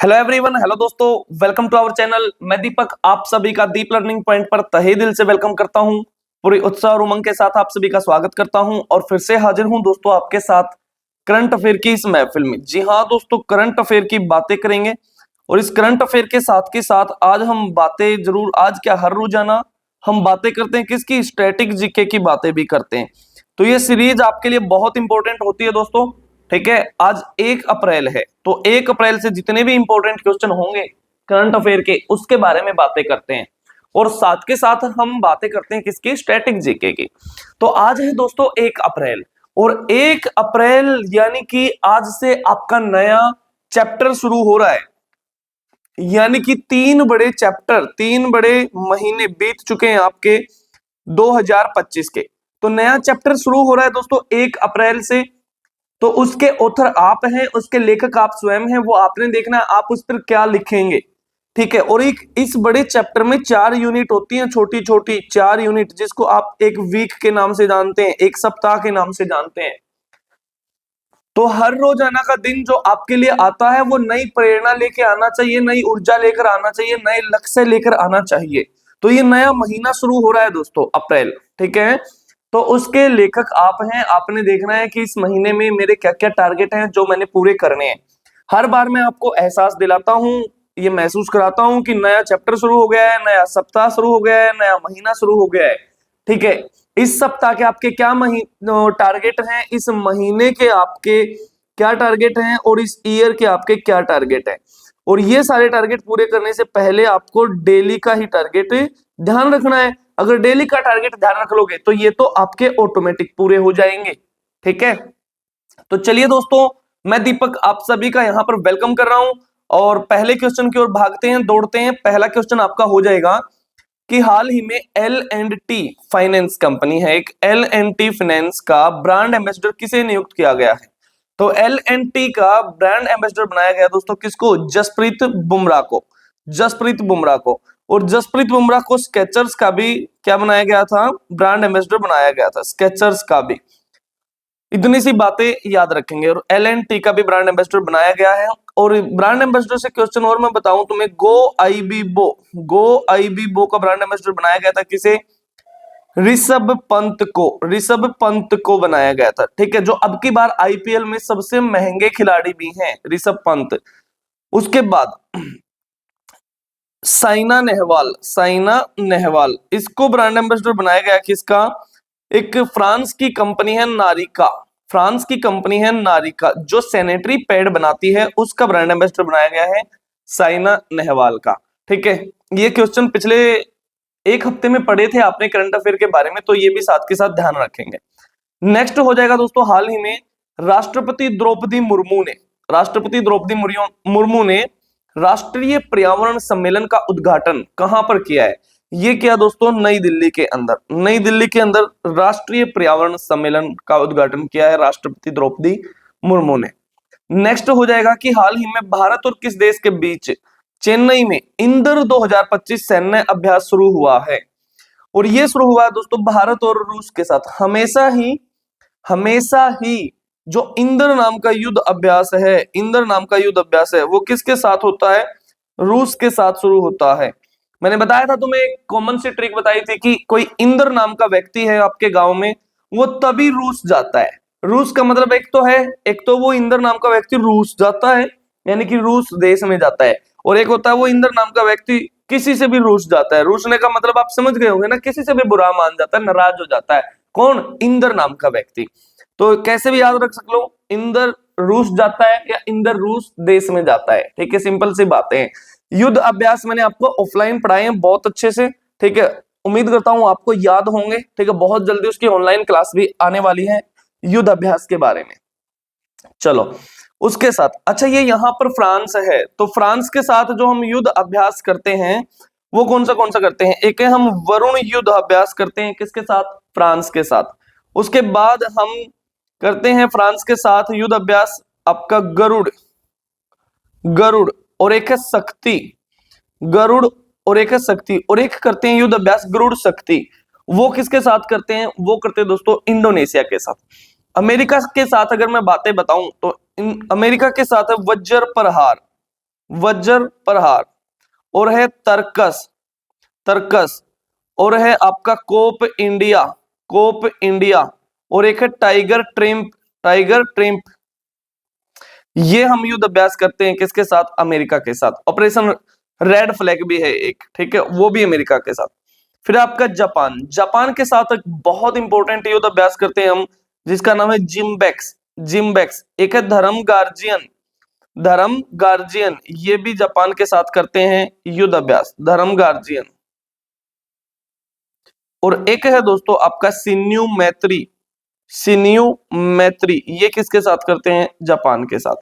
Hello everyone, hello दोस्तों, welcome to our channel. मैं दीपक आप सभी का दीप लर्निंग पॉइंट पर तहे दिल से वेलकम करता हूं। पूरी उत्साह और उमंग के साथ आप सभी का स्वागत करता हूं और फिर से हाजिर हूं दोस्तों आपके साथ करंट अफेयर की इस महफिल में। जी हां दोस्तों, करंट अफेयर की बातें करेंगे और इस करंट अफेयर के साथ आज हम बातें जरूर, आज क्या हर रोजाना हम बातें करते हैं किसकी, स्टैटिक जीके की बातें भी करते हैं। तो ये सीरीज आपके लिए बहुत इंपॉर्टेंट होती है दोस्तों। ठीक है, आज 1 अप्रैल है तो 1 अप्रैल से जितने भी इंपॉर्टेंट क्वेश्चन होंगे करंट अफेयर के उसके बारे में बातें करते हैं और साथ के साथ हम बातें करते हैं किसकी, स्टैटिक जीके की। तो आज है दोस्तों 1 अप्रैल और 1 अप्रैल यानी कि आज से आपका नया चैप्टर शुरू हो रहा है। यानी कि 3 बड़े चैप्टर, 3 बड़े महीने बीत चुके हैं आपके 2025 के। तो नया चैप्टर शुरू हो रहा है दोस्तों 1 अप्रैल से। तो उसके ऑथर आप हैं, उसके लेखक आप स्वयं हैं, वो आपने देखना है आप उस पर क्या लिखेंगे। ठीक है, और एक इस बड़े चैप्टर में 4 यूनिट होती हैं, छोटी छोटी 4 यूनिट, जिसको आप एक वीक के नाम से जानते हैं, एक सप्ताह के नाम से जानते हैं। तो हर रोजाना का दिन जो आपके लिए आता है वो नई प्रेरणा लेके आना चाहिए, नई ऊर्जा लेकर आना चाहिए, नए लक्ष्य लेकर आना चाहिए। तो ये नया महीना शुरू हो रहा है दोस्तों, अप्रैल। ठीक है, तो उसके लेखक आप हैं, आपने देखना है कि इस महीने में मेरे क्या क्या टारगेट हैं जो मैंने पूरे करने हैं। हर बार मैं आपको एहसास दिलाता हूं, ये महसूस कराता हूं कि नया चैप्टर शुरू हो गया है, नया सप्ताह शुरू हो गया है, नया महीना शुरू हो गया है। ठीक है, इस सप्ताह के आपके क्या टारगेट हैं, इस महीने के आपके क्या टारगेट हैं और इस ईयर के आपके क्या टारगेट हैं। और ये सारे टारगेट पूरे करने से पहले आपको डेली का ही टारगेट ध्यान रखना है। अगर डेली का टारगेट ध्यान रख लोगे तो ये तो आपके ऑटोमेटिक पूरे हो जाएंगे। ठीक है, तो चलिए दोस्तों, मैं दीपक आप सभी का यहां पर वेलकम कर रहा हूं और पहले क्वेश्चन की ओर भागते हैं, दौड़ते हैं। पहला क्वेश्चन आपका हो जाएगा कि हाल ही में L&T फाइनेंस कंपनी है, एक L&T फाइनेंस का ब्रांड एम्बेसडर किसे नियुक्त किया गया है। तो L&T का ब्रांड एम्बेसडर बनाया गया दोस्तों किसको, जसप्रीत बुमराह को। जसप्रीत बुमराह को, और जसप्रीत बुमराह को स्केचर्स का भी क्या बनाया गया था, ब्रांड एम्बेसडर बनाया गया था, स्केचर्स का भी। इतनी सी बातें याद रखेंगे। और L&T का भी ब्रांड एम्बेसडर बनाया गया है। और ब्रांड एम्बेसडर से क्वेश्चन और मैं बताऊं तुम्हें, गो आईबी बो का ब्रांड एम्बेसडर बनाया गया था किसे, ऋषभ पंत को। ऋषभ पंत को बनाया गया था। ठीक है, जो अब की बार आईपीएल में सबसे महंगे खिलाड़ी भी हैं, ऋषभ पंत। उसके बाद साइना नेहवाल इसको ब्रांड एम्बेसडर बनाया गया किसका, एक फ्रांस की कंपनी है नारिका। फ्रांस की कंपनी है नारिका जो सैनिटरी पैड बनाती है, उसका ब्रांड एम्बेसडर बनाया गया है साइना नेहवाल का। ठीक है, ये क्वेश्चन पिछले एक हफ्ते में पढ़े थे आपने करंट अफेयर के बारे में, तो ये भी साथ के साथ ध्यान रखेंगे। नेक्स्ट हो जाएगा दोस्तों, हाल ही में राष्ट्रपति द्रौपदी मुर्मू ने राष्ट्रीय पर्यावरण सम्मेलन का उद्घाटन कहां पर किया है। ये किया दोस्तों नई दिल्ली के अंदर राष्ट्रीय पर्यावरण सम्मेलन का उद्घाटन किया है राष्ट्रपति द्रौपदी मुर्मू ने। नेक्स्ट हो जाएगा कि हाल ही में भारत और किस देश के बीच चेन्नई में इंदर 2025 सैन्य अभ्यास शुरू हुआ है। और ये शुरू हुआ है दोस्तों भारत और रूस के साथ। हमेशा ही जो इंदर नाम का युद्ध अभ्यास है वो किसके साथ होता है, रूस के साथ शुरू होता है। मैंने बताया था तुम्हें, एक कॉमन सी ट्रिक बताई थी कि कोई इंदर नाम का व्यक्ति है आपके गांव में, वो तभी रूस जाता है। रूस का मतलब एक तो वो इंदर नाम का व्यक्ति रूस जाता है, यानी कि रूस देश में जाता है, और एक होता है वो इंदर नाम का व्यक्ति किसी से भी रूस जाता है। रूसने का मतलब आप समझ गए होंगे ना, किसी से भी बुरा मान जाता है, नाराज हो जाता है। कौन, इंदर नाम का व्यक्ति। तो कैसे भी याद रख सक लो, इंदर रूस जाता है या इंदर रूस देश में जाता है। ठीक है, सिंपल सी बातें हैं। युद्ध अभ्यास मैंने आपको ऑफलाइन पढ़ाए हैं बहुत अच्छे से। ठीक है, उम्मीद करता हूं आपको याद होंगे। ठीक है, बहुत जल्दी उसकी ऑनलाइन क्लास भी आने वाली है युद्ध अभ्यास के बारे में। चलो उसके साथ, अच्छा ये यहाँ पर फ्रांस है, तो फ्रांस के साथ जो हम युद्ध अभ्यास करते हैं वो कौन सा करते हैं, एक है हम वरुण युद्ध अभ्यास करते हैं किसके साथ, फ्रांस के साथ। उसके बाद हम करते हैं फ्रांस के साथ युद्ध अभ्यास आपका गरुड़ और एक है शक्ति, गरुड़ और एक है शक्ति, और एक करते हैं युद्ध अभ्यास गरुड़ शक्ति। वो किसके साथ करते हैं, वो करते हैं दोस्तों इंडोनेशिया के साथ। अमेरिका के साथ अगर मैं बातें बताऊं तो अमेरिका के साथ है वज्र प्रहार, वज्र प्रहार, और है तर्कस, तर्कस, और है आपका कोप इंडिया, कोप इंडिया, और एक है टाइगर ट्रिम्प, टाइगर ट्रिम्प। ये हम युद्ध अभ्यास करते हैं किसके साथ? अमेरिका के साथ। ऑपरेशन रेड फ्लैग भी है एक, ठीक है, वो भी अमेरिका के साथ। फिर आपका जापान, जापान के साथ एक बहुत इंपॉर्टेंट युद्ध अभ्यास करते हैं हम, जिसका नाम है जिम्बेक्स, जिम्बेक्स। एक है धर्म गार्जियन, धर्म गार्जियन, ये भी जापान के साथ करते हैं युद्ध अभ्यास, धर्म गार्जियन। और एक है दोस्तों आपका सिन्यू मैत्री, सिन्यू मैत्री, ये किसके साथ करते हैं? जापान के साथ।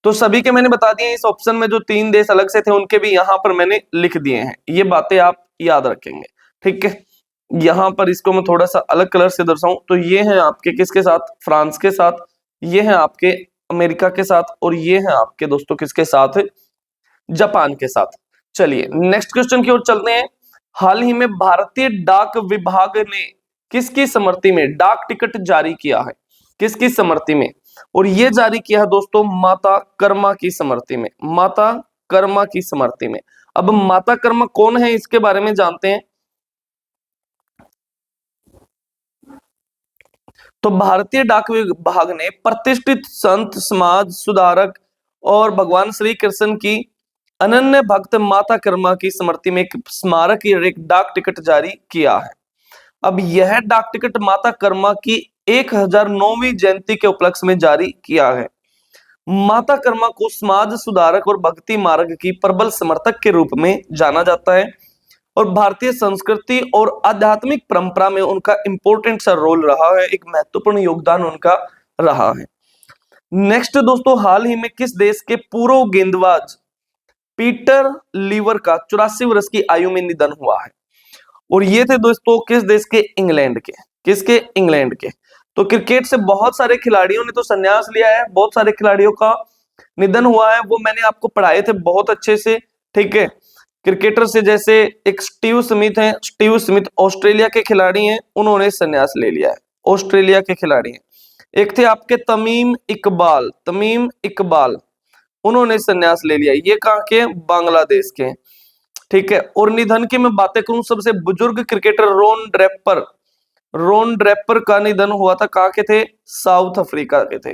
तो सभी के मैंने बता दिए, इस ऑप्शन में जो 3 देश अलग से थे उनके भी यहां पर मैंने लिख दिए हैं, ये बातें आप याद रखेंगे, ठीक है। यहां पर इसको मैं थोड़ा सा अलग कलर से दर्शाऊं तो ये हैं आपके किसके साथ? फ्रांस के साथ, ये हैं आपके अमेरिका के साथ, और ये हैं आपके दोस्तों किसके साथ? जापान के साथ। चलिए नेक्स्ट क्वेश्चन की ओर चलते हैं। हाल ही में भारतीय डाक विभाग ने किसकी स्मृति में डाक टिकट जारी किया है? किसकी स्मृति में? और ये जारी किया है दोस्तों माता कर्मा की स्मृति में, माता कर्मा की स्मृति में। अब माता कर्मा कौन है इसके बारे में जानते हैं। तो भारतीय डाक विभाग ने प्रतिष्ठित संत, समाज सुधारक और भगवान श्री कृष्ण की अनन्य भक्त माता कर्मा की स्मृति में एक स्मारक, एक डाक टिकट जारी किया है। अब यह डाक टिकट माता कर्मा की 1009वीं जयंती के उपलक्ष्य में जारी किया है। माता कर्मा को समाज सुधारक और भक्ति मार्ग की प्रबल समर्थक के रूप में जाना जाता है, और भारतीय संस्कृति और आध्यात्मिक परंपरा में उनका इंपॉर्टेंट सा रोल रहा है, एक महत्वपूर्ण योगदान उनका रहा है। नेक्स्ट दोस्तों, हाल ही में किस देश के पूर्व गेंदबाज पीटर लीवर का 84 वर्ष की आयु में निधन हुआ है? और ये थे दोस्तों किस देश के? इंग्लैंड के। किसके? इंग्लैंड के। तो क्रिकेट से बहुत सारे खिलाड़ियों ने तो संन्यास लिया है, बहुत सारे खिलाड़ियों का निधन हुआ है, वो मैंने आपको पढ़ाए थे बहुत अच्छे से, ठीक है। क्रिकेटर से जैसे एक स्टीव स्मिथ हैं, स्टीव स्मिथ ऑस्ट्रेलिया के खिलाड़ी हैं, उन्होंने संन्यास ले लिया है, ऑस्ट्रेलिया के खिलाड़ी हैं। एक थे आपके तमीम इकबाल, तमीम इकबाल, उन्होंने संन्यास ले लिया, ये कहाँ के? बांग्लादेश के, ठीक है। और निधन की मैं बातें करूं, सबसे बुजुर्ग क्रिकेटर रोन ड्रेपर, रोन ड्रेपर का निधन हुआ था, कहाँ के थे? साउथ अफ्रीका के थे,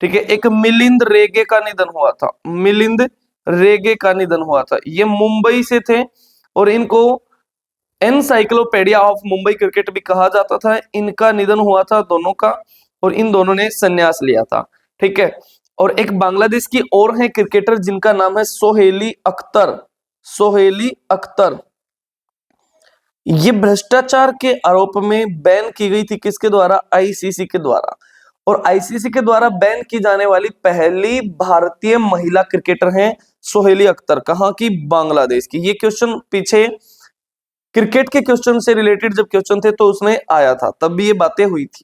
ठीक है। एक मिलिंद रेगे का निधन हुआ था, मिलिंद रेगे का निधन हुआ था, ये मुंबई से थे, और इनको एनसाइक्लोपीडिया ऑफ मुंबई क्रिकेट भी कहा जाता था। इनका निधन हुआ था दोनों का, और इन दोनों ने संन्यास लिया था, ठीक है। और एक बांग्लादेश की और है क्रिकेटर जिनका नाम है सोहेली अख्तर, सोहेली अख्तर। ये भ्रष्टाचार के आरोप में बैन की गई थी, किसके द्वारा? आईसीसी के द्वारा। और आईसीसी के द्वारा बैन की जाने वाली पहली भारतीय महिला क्रिकेटर हैं सोहेली अख्तर, कहां की? बांग्लादेश की। ये क्वेश्चन पीछे क्रिकेट के क्वेश्चन से रिलेटेड जब क्वेश्चन थे तो उसमें आया था, तब भी ये बातें हुई थी।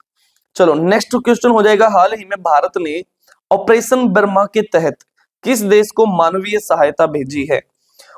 चलो नेक्स्ट क्वेश्चन हो जाएगा, हाल ही में भारत ने ऑपरेशन बर्मा के तहत किस देश को मानवीय सहायता भेजी है?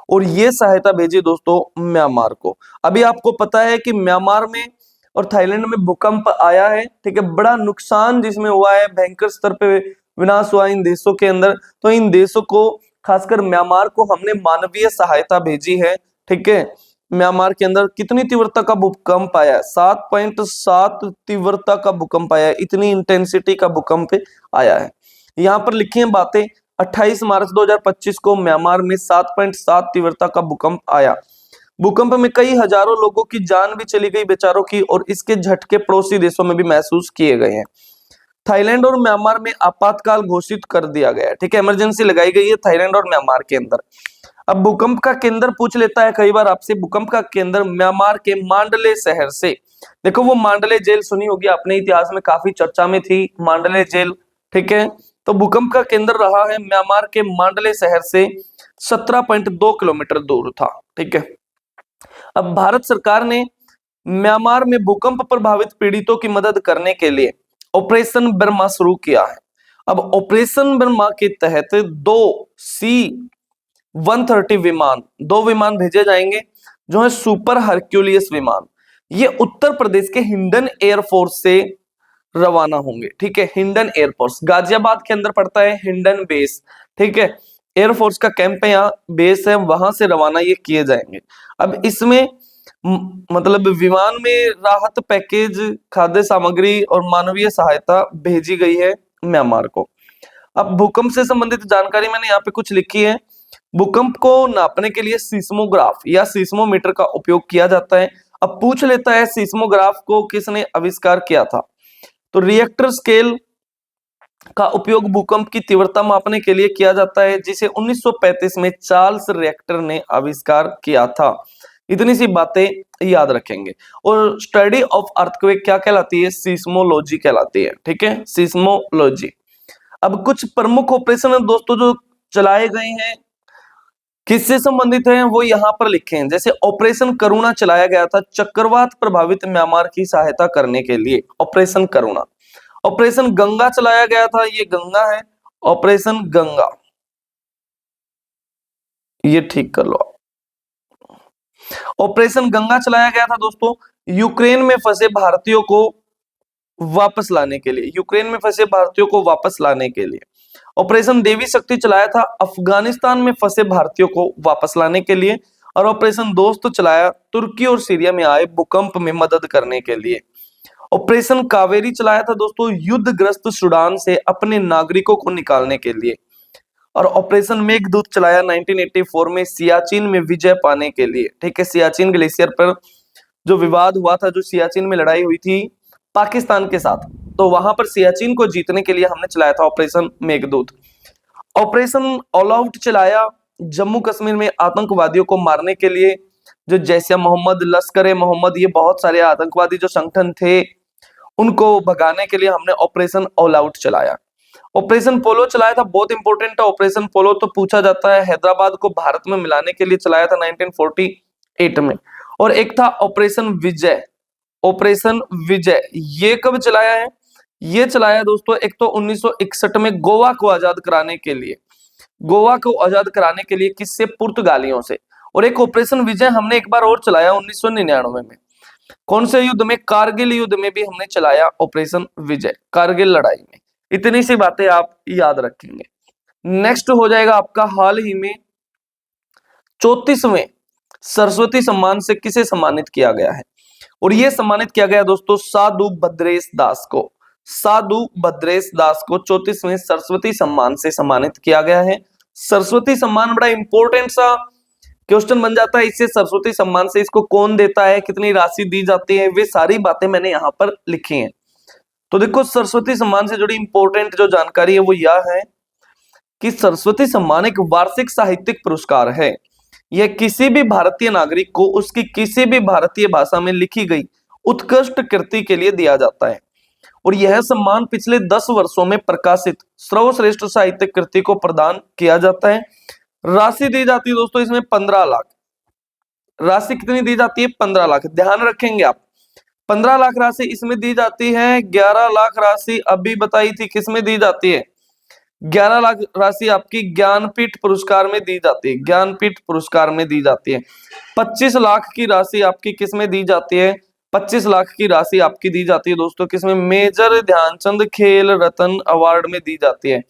और ये सहायता भेजी दोस्तों म्यांमार को। अभी आपको पता है कि म्यांमार में और थाईलैंड में भूकंप आया है, ठीक है, बड़ा नुकसान जिसमें हुआ है, भयंकर स्तर पे विनाश हुआ इन देशों के अंदर। तो इन देशों को, खासकर म्यांमार को हमने मानवीय सहायता भेजी है, ठीक है। म्यांमार के अंदर कितनी तीव्रता का भूकंप आया है? 7.7 तीव्रता का भूकंप आया है, इतनी इंटेंसिटी का भूकंप आया है। यहाँ पर लिखी हैं बातें, 28 मार्च 2025 को म्यांमार में 7.7 तीव्रता का भूकंप आया। भूकंप में कई हजारों लोगों की जान भी चली गई बेचारों की, और इसके झटके पड़ोसी देशों में भी महसूस किए गए हैं। थाईलैंड और म्यांमार में आपातकाल घोषित कर दिया गया है, ठीक है, इमरजेंसी लगाई गई है थाईलैंड और म्यांमार के अंदर। अब भूकंप का केंद्र पूछ लेता है कई बार आपसे, भूकंप का केंद्र म्यांमार के मांडले शहर से। देखो वो मांडले जेल सुनी होगी आपने, इतिहास में काफी चर्चा में थी मांडले जेल, ठीक है। तो भूकंप का केंद्र रहा है म्यांमार के मांडले शहर से 17.2 किलोमीटर दूर था, ठीक है। अब भारत सरकार ने म्यांमार में भूकंप प्रभावित पीड़ितों की मदद करने के लिए ऑपरेशन बर्मा शुरू किया है। अब ऑपरेशन बर्मा के तहत 2C-130 विमान, 2 विमान भेजे जाएंगे जो है सुपर हरक्यूलियस विमान। ये उत्तर प्रदेश के हिंडन एयरफोर्स से रवाना होंगे, ठीक है। हिंडन एयरफोर्स गाजियाबाद के अंदर पड़ता है, हिंडन बेस, ठीक है। एयरफोर्स का कैंप है, यहाँ बेस है, वहां से रवाना ये किए जाएंगे। अब इसमें मतलब विमान में राहत पैकेज, खाद्य सामग्री और मानवीय सहायता भेजी गई है म्यांमार को। अब भूकंप से संबंधित जानकारी मैंने यहाँ पे कुछ लिखी है। भूकंप को नापने के लिए सीस्मोग्राफ या सीस्मोमीटर का उपयोग किया जाता है। अब पूछ लेता है सीस्मोग्राफ को किसने आविष्कार किया था, तो रिएक्टर स्केल का उपयोग भूकंप की तीव्रता मापने के लिए किया जाता है, जिसे 1935 में चार्ल्स रिएक्टर ने आविष्कार किया था। इतनी सी बातें याद रखेंगे। और स्टडी ऑफ अर्थक्वेक क्या कहलाती है, सीस्मोलॉजी कहलाती है। ठीक है, सीस्मोलॉजी। अब कुछ प्रमुख ऑपरेशन है दोस्तों जो चलाए गए हैं, किससे संबंधित हैं वो यहाँ पर लिखे हैं। जैसे ऑपरेशन करुणा चलाया गया था चक्रवात प्रभावित म्यांमार की सहायता करने के लिए, ऑपरेशन करुणा। ऑपरेशन गंगा चलाया गया था, ये गंगा है, ऑपरेशन गंगा, ये ठीक कर लो आप। ऑपरेशन गंगा चलाया गया था दोस्तों यूक्रेन में फंसे भारतीयों को वापस लाने के लिए, यूक्रेन में फंसे भारतीयों को वापस लाने के लिए। ऑपरेशन देवी शक्ति चलाया था अफगानिस्तान में फंसे भारतीयों को वापस लाने के लिए। और ऑपरेशन दोस्त चलाया तुर्की और सीरिया में आए भूकंप में मदद करने के लिए। ऑपरेशन कावेरी चलाया था दोस्तों युद्धग्रस्त सूडान से अपने नागरिकों को निकालने के लिए। और ऑपरेशन मेघदूत चलाया 1984 में सियाचिन में विजय पाने के लिए। ठीक है, सियाचिन ग्लेशियर पर जो विवाद हुआ था, जो सियाचिन में लड़ाई हुई थी पाकिस्तान के साथ, तो वहां पर सियाचिन को जीतने के लिए हमने चलाया था operation Meghdoot. Operation all out चलाया जम्मू कश्मीर में आतंकवादियों को मारने के लिए, जो जैसे मोहम्मद, लश्कर ए मोहम्मद, ये बहुत सारे आतंकवादी जो संगठन थे उनको भगाने के लिए हमने ऑपरेशन ऑल आउट चलाया। ऑपरेशन पोलो चलाया था, बहुत इंपॉर्टेंट है ऑपरेशन पोलो, तो पूछा जाता है हैदराबाद को भारत में मिलाने के लिए चलाया था 1948 में। और एक था ऑपरेशन विजय, ऑपरेशन विजय ये कब चलाया है, ये चलाया दोस्तों एक तो 1961 में गोवा को आजाद कराने के लिए, गोवा को आजाद कराने के लिए किससे, पुर्तगालियों से। और एक ऑपरेशन विजय हमने एक बार और चलाया 1999 में, कौन से युद्ध में, कारगिल युद्ध में भी हमने चलाया ऑपरेशन विजय, कारगिल लड़ाई में। इतनी सी बातें आप याद रखेंगे। नेक्स्ट हो जाएगा आपका हाल ही में 34वें सरस्वती सम्मान से किसे सम्मानित किया गया है, और यह सम्मानित किया गया दोस्तों साधु भद्रेश दास को, साधु भद्रेश दास को 34वें सरस्वती सम्मान से सम्मानित किया गया है। सरस्वती सम्मान बड़ा इंपॉर्टेंट सा क्वेश्चन बन जाता है इससे, सरस्वती सम्मान से इसको कौन देता है, कितनी राशि दी जाती है, वे सारी बातें मैंने यहाँ पर लिखी हैं। तो देखो सरस्वती सम्मान से जुड़ी इंपॉर्टेंट जो जानकारी है वो यह है कि सरस्वती सम्मान एक वार्षिक साहित्यिक पुरस्कार है। यह किसी भी भारतीय नागरिक को उसकी किसी भी भारतीय भाषा में लिखी गई उत्कृष्ट कृति के लिए दिया जाता है। और यह सम्मान पिछले 10 वर्षों में प्रकाशित सर्वश्रेष्ठ साहित्यिक कृति को प्रदान किया जाता है। राशि दी जाती है दोस्तों इसमें 15 लाख। राशि कितनी दी जाती है, 15 लाख, ध्यान रखेंगे आप। 15 लाख राशि इसमें दी जाती है। 11 लाख राशि अभी बताई थी किसमें दी जाती है, 11 लाख राशि आपकी ज्ञानपीठ पुरस्कार में दी जाती है, ज्ञानपीठ पुरस्कार में दी जाती है। 25 लाख की राशि आपकी किसमें दी जाती है, 25 लाख की राशि आपकी दी जाती है दोस्तों किसमें, मेजर ध्यानचंद खेल रत्न अवार्ड में दी जाती है।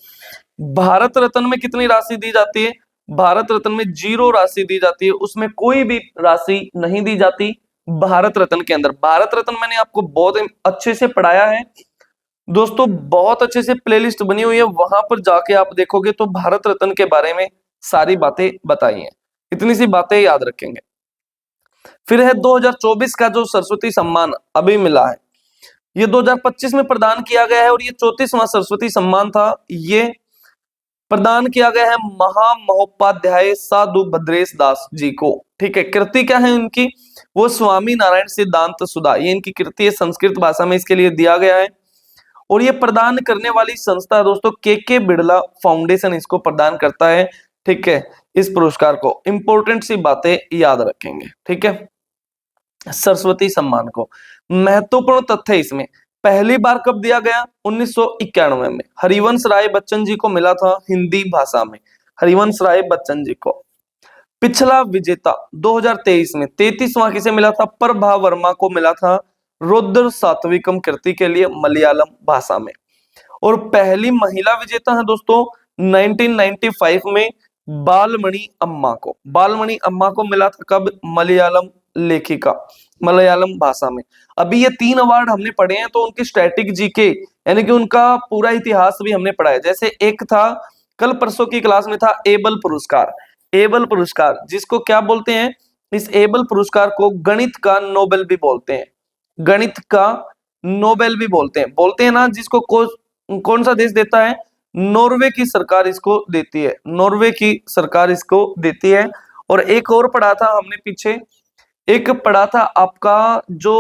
भारत रत्न में कितनी राशि दी जाती है, भारत रत्न में 0 राशि दी जाती है, उसमें कोई भी राशि नहीं दी जाती भारत रत्न के अंदर। भारत रत्न मैंने आपको बहुत अच्छे से पढ़ाया है दोस्तों, बहुत अच्छे से प्लेलिस्ट बनी हुई है, वहां पर जाके आप देखोगे तो भारत रत्न के बारे में सारी बातें बताई हैं। इतनी सी बातें याद रखेंगे। फिर है 2024 का जो सरस्वती सम्मान अभी मिला है, ये 2025 में प्रदान किया गया है और ये 34वां सरस्वती सम्मान था। ये प्रदान किया गया है महामहोपाध्याय साधु भद्रेश दास जी को। ठीक है, कृति क्या है इनकी, वो स्वामी नारायण सिद्धांत सुधा, ये इनकी कृति है, संस्कृत भाषा में इसके लिए दिया गया है। और ये प्रदान करने वाली संस्था दोस्तों के बिड़ला फाउंडेशन इसको प्रदान करता है। ठीक है, इस पुरस्कार को इंपॉर्टेंट सी बातें याद रखेंगे। ठीक है, सरस्वती सम्मान को महत्वपूर्ण तथ्य इसमें पहली बार कब दिया गया, 1991 में हरिवंश राय बच्चन जी को मिला था हिंदी भाषा में, हरिवंश राय बच्चन जी को। पिछला विजेता 2023 में 33वां किसे मिला था, प्रभा वर्मा को मिला था रुद्र सात्विकम कृति के लिए मलयालम भाषा में। और पहली महिला विजेता है दोस्तों 1995 में बालमणि अम्मा को। बालमणि अम्मा को मिला था कब? मलयालम लेखिका, मलयालम भाषा में। अभी ये 3 अवार्ड हमने पढ़े हैं, तो उनके स्टैटिक जीके यानी कि उनका पूरा इतिहास भी हमने पढ़ा है। जैसे एक था, कल परसों की क्लास में था, एबल पुरस्कार। एबल पुरस्कार जिसको क्या बोलते हैं? इस एबल पुरस्कार को गणित का नोबेल भी बोलते हैं। गणित का नोबेल भी बोलते हैं ना, जिसको कौन सा देश देता है? नॉर्वे की सरकार इसको देती है। नॉर्वे की सरकार इसको देती है। और एक और पढ़ा था हमने पीछे, एक पढ़ा था आपका जो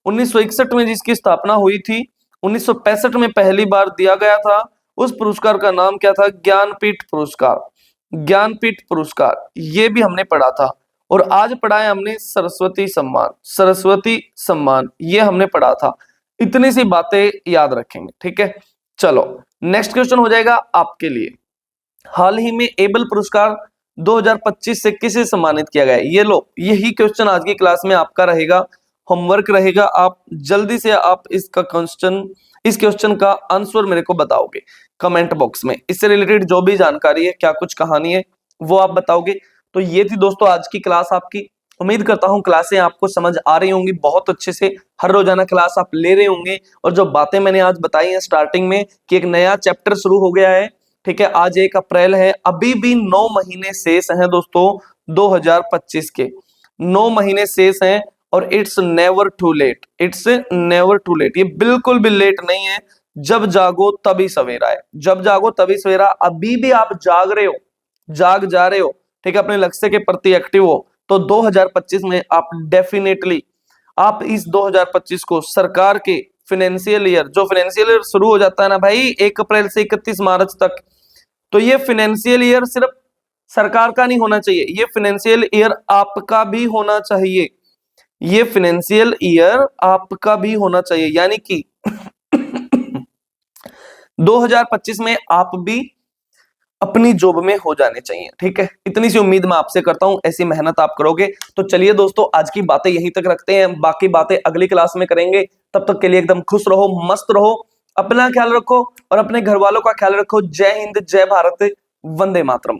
1961 में जिसकी स्थापना हुई थी, 1965 में पहली बार दिया गया था। उस पुरस्कार का नाम क्या था? ज्ञानपीठ पुरस्कार। ज्ञानपीठ पुरस्कार ये भी हमने पढ़ा था। और आज पढ़ा है हमने सरस्वती सम्मान। सरस्वती सम्मान ये हमने पढ़ा था। इतनी सी बातें याद रखेंगे, ठीक है। चलो नेक्स्ट क्वेश्चन हो जाएगा आपके लिए। हाल ही में एबल पुरस्कार 2025 से किसे सम्मानित किया गया है? ये लो, यही क्वेश्चन आज की क्लास में आपका रहेगा, होमवर्क रहेगा। आप जल्दी से आप इस क्वेश्चन का आंसर मेरे को बताओगे कमेंट बॉक्स में। इससे रिलेटेड जो भी जानकारी है, क्या कुछ कहानी है, वो आप बताओगे। तो ये थी दोस्तों आज की क्लास आपकी। उम्मीद करता हूं क्लासें आपको समझ आ रही होंगी बहुत अच्छे से। हर रोजाना क्लास आप ले रहे होंगे। और जो बातें मैंने आज बताई हैं स्टार्टिंग में कि एक नया चैप्टर शुरू हो गया है, ठीक है। आज 1 अप्रैल है, अभी भी 9 महीने शेष हैं दोस्तों 2025 के। 9 महीने शेष हैं और it's never too late. It's never too late, ये बिल्कुल भी लेट नहीं है। जब जागो तभी सवेरा है। जब जागो तभी सवेरा। अभी भी आप जाग रहे हो, जाग जा रहे हो, ठीक है, अपने लक्ष्य के प्रति एक्टिव हो, तो 2025 में आप डेफिनेटली आप इस 2025 को सरकार के फाइनेंशियल ईयर, जो फाइनेंशियल ईयर शुरू हो जाता है ना भाई 1 अप्रैल से 31 मार्च तक, तो ये फाइनेंशियल ईयर सिर्फ सरकार का नहीं होना चाहिए, ये फाइनेंशियल ईयर आपका भी होना चाहिए। ये फाइनेंशियल ईयर आपका भी होना चाहिए, यानी कि 2025 में आप भी अपनी जॉब में हो जाने चाहिए, ठीक है। इतनी सी उम्मीद मैं आपसे करता हूं, ऐसी मेहनत आप करोगे। तो चलिए दोस्तों आज की बातें यहीं तक रखते हैं, बाकी बातें अगली क्लास में करेंगे। तब तक के लिए एकदम खुश रहो, मस्त रहो, अपना ख्याल रखो और अपने घर वालों का ख्याल रखो। जय हिंद, जय भारत, वंदे मातरम।